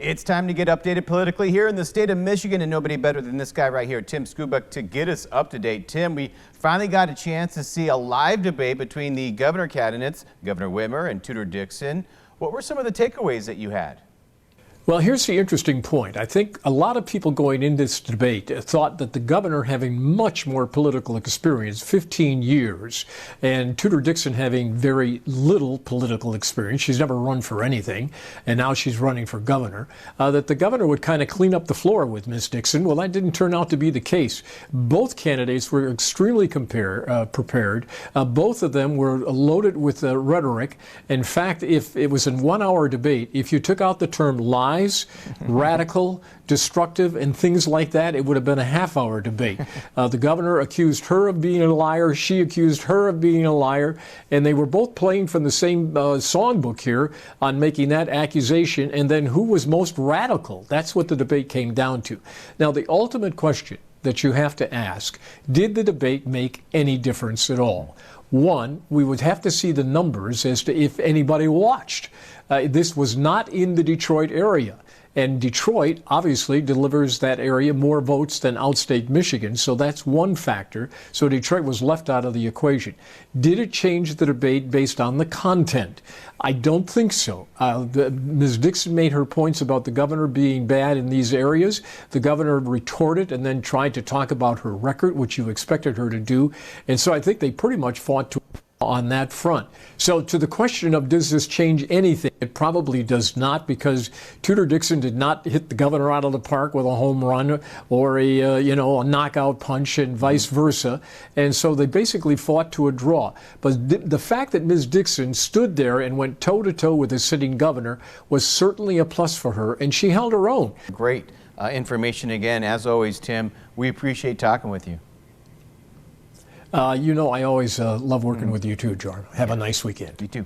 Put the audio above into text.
It's time to get updated politically here in the state of Michigan, and nobody better than this guy right here, Tim Skubick, to get us up to date. Tim, we finally got a chance to see a live debate between the governor candidates, Governor Whitmer and Tutor Dixon. What were some of the takeaways that you had? Well, here's the interesting point. I think a lot of people going into this debate thought that the governor having much more political experience, 15 years, and Tutor Dixon having very little political experience, she's never run for anything, and now she's running for governor, that the governor would kind of clean up the floor with Ms. Dixon. Well, that didn't turn out to be the case. Both candidates were extremely prepared. Both of them were loaded with rhetoric. In fact, if it was a 1-hour debate, if you took out the term lies, radical, destructive, and things like that, it would have been a half-hour debate. The governor accused her of being a liar, she accused her of being a liar, and they were both playing from the same songbook here on making that accusation, and then who was most radical? That's what the debate came down to. Now, the ultimate question that you have to ask, did the debate make any difference at all? One, we would have to see the numbers as to if anybody watched. This was not in the Detroit area. And Detroit obviously delivers that area more votes than outstate Michigan, so that's one factor. So Detroit was left out of the equation. Did it change the debate based on the content? I don't think so. Ms. Dixon made her points about the governor being bad in these areas. The governor retorted and then tried to talk about her record, which you expected her to do. And so I think they pretty much fought on that front. So to the question of does this change anything, it probably does not, because Tutor Dixon did not hit the governor out of the park with a home run or a knockout punch and vice versa. And so they basically fought to a draw. But the fact that Ms. Dixon stood there and went toe-to-toe with the sitting governor was certainly a plus for her, and she held her own. Great information again, as always, Tim. We appreciate talking with you. I always love working with you too, Jordan. Have a nice weekend. You too.